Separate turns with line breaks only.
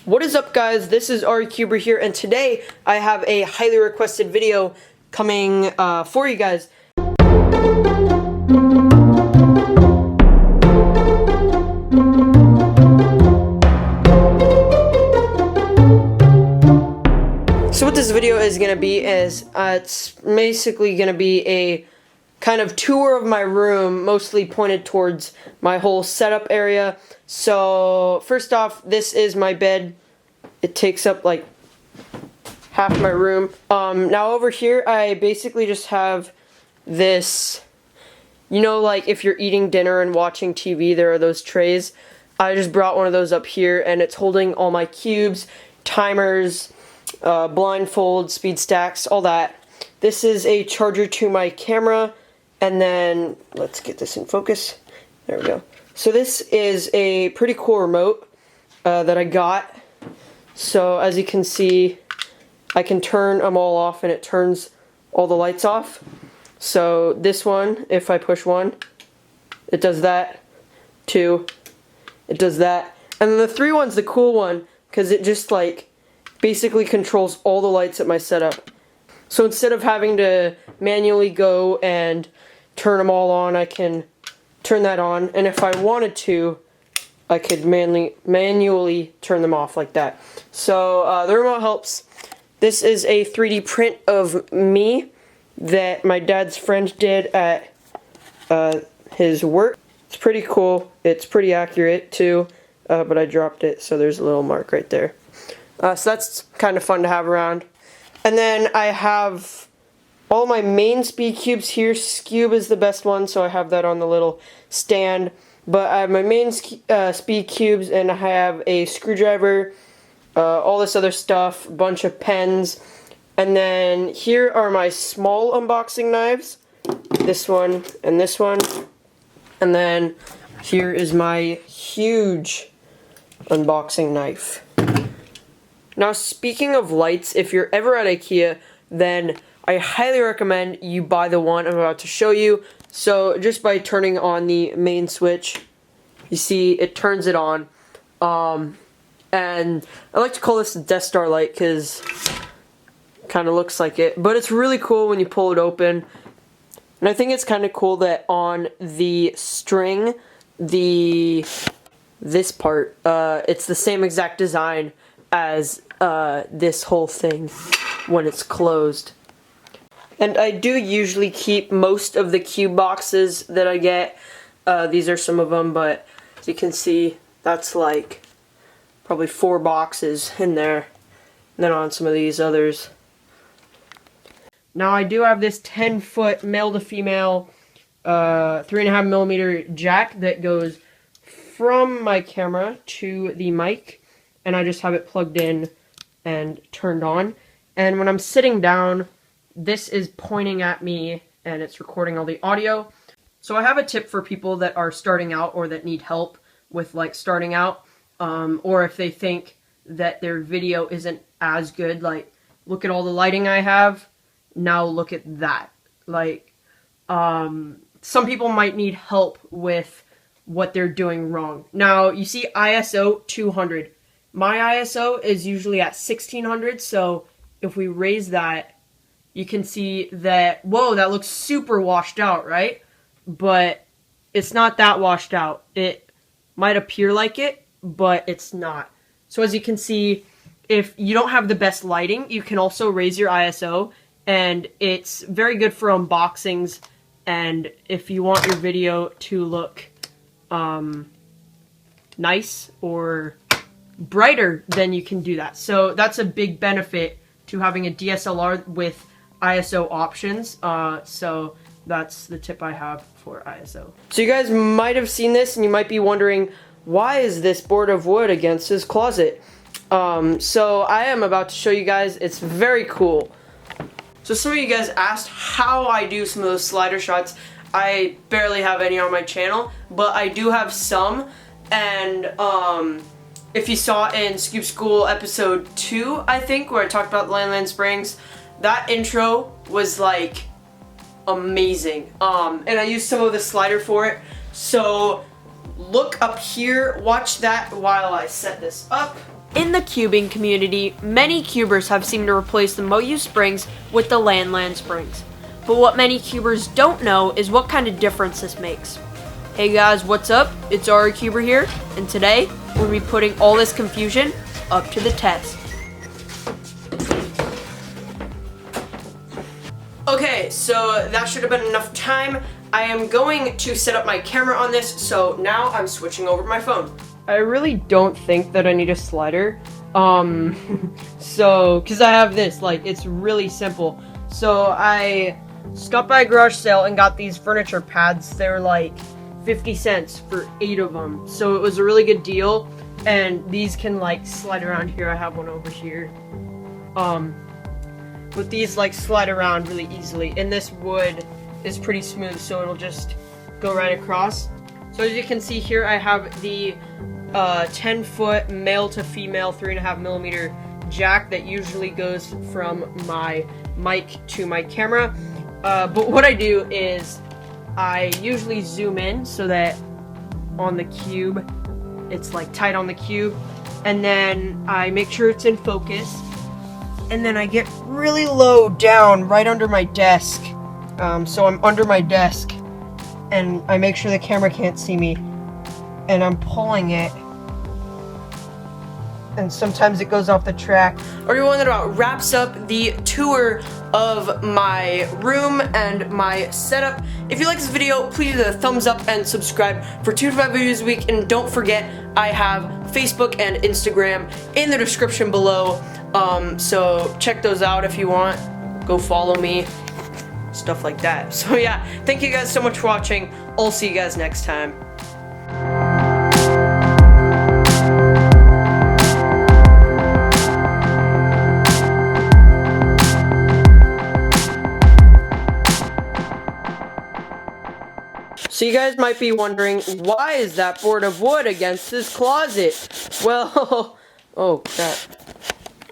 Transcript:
What is up, guys? This is recuber here, and today I have a highly requested video coming for you guys. So what this video is going to be is, it's basically going to be a kind of tour of my room, mostly pointed towards my whole setup area. So first off, this is my bed. It takes up like half my room. Now over here, I basically just have this, you know, like if you're eating dinner and watching TV, there are those trays. I just brought one of those up here, and it's holding all my cubes, timers, blindfolds, speed stacks, all that. This is a charger to my camera, and then let's get this in focus. There we go. So this is a pretty cool remote that I got. So as you can see, I can turn them all off and it turns all the lights off. So this one, if I push 1, it does that. 2, it does that. And then the 3 one's the cool one because it just like basically controls all the lights at my setup. So instead of having to manually go and turn them all on, I can turn that on, and if I wanted to, I could manually turn them off like that. So the remote helps. This is a 3D print of me that my dad's friend did at his work. It's pretty cool. It's pretty accurate too, but I dropped it, so there's a little mark right there. So that's kind of fun to have around. And then I have all my main speed cubes here. Skewb is the best one, so I have that on the little stand. But I have my main speed cubes, and I have a screwdriver, all this other stuff, a bunch of pens. And then here are my small unboxing knives. This one and this one. And then here is my huge unboxing knife. Now, speaking of lights, if you're ever at IKEA, then I highly recommend you buy the one I'm about to show you. So just by turning on the main switch, you see it turns it on. And I like to call this the Death Star light because it kind of looks like it. But it's really cool when you pull it open. And I think it's kind of cool that on the string, this part, it's the same exact design as this whole thing when it's closed. And I do usually keep most of the cube boxes that I get. These are some of them, but as you can see, that's like probably 4 boxes in there. And then on some of these others. Now I do have this 10-foot male to female 3.5mm jack that goes from my camera to the mic. And I just have it plugged in and turned on. And when I'm sitting down, this is pointing at me and it's recording all the audio. So I have a tip for people that are starting out or that need help with like starting out, or if they think that their video isn't as good, like look at all the lighting I have, now look at that. Like some people might need help with what they're doing wrong. Now you see ISO 200. My ISO is usually at 1600, so if we raise that, you can see that, whoa, that looks super washed out, right? But it's not that washed out. It might appear like it, but it's not. So as you can see, if you don't have the best lighting, you can also raise your ISO, and it's very good for unboxings, and if you want your video to look nice or brighter, then you can do that. So that's a big benefit to having a DSLR with ISO options. So that's the tip I have for ISO. So you guys might have seen this and you might be wondering, why is this board of wood against his closet? So I am about to show you guys. It's very cool. So some of you guys asked how I do some of those slider shots. I barely have any on my channel, but I do have some. And if you saw in Skewb School episode 2, I think, where I talked about Land Springs, that intro was like amazing. And I used some of the slider for it. So look up here, watch that while I set this up. In the cubing community, many cubers have seemed to replace the Moyu springs with the Landland springs. But what many cubers don't know is what kind of difference this makes. Hey guys, what's up? It's recuber here, and today we'll be putting all this confusion up to the test. Okay, so that should have been enough time. I am going to set up my camera on this, so now I'm switching over to my phone. I really don't think that I need a slider. Cause I have this, like, it's really simple. So I stopped by a garage sale and got these furniture pads. They were like 50 cents for 8 of them. So it was a really good deal. And these can like slide around here. I have one over here. But these like slide around really easily. And this wood is pretty smooth, so it'll just go right across. So as you can see here, I have the 10-foot male to female 3.5mm jack that usually goes from my mic to my camera. But what I do is I usually zoom in so that on the cube it's like tight on the cube, and then I make sure it's in focus, and then I get really low down right under my desk. So I'm under my desk and I make sure the camera can't see me, and I'm pulling it, and sometimes it goes off the track. Everyone, that about wraps up the tour of my room and my setup. If you like this video, please do a thumbs up and subscribe for 2 to 5 videos a week, and don't forget I have Facebook and Instagram in the description below, so check those out if you want. Go follow me, stuff like that. So yeah, thank you guys so much for watching. I'll see you guys next time. So you guys might be wondering, why is that board of wood against this closet? Well, oh crap.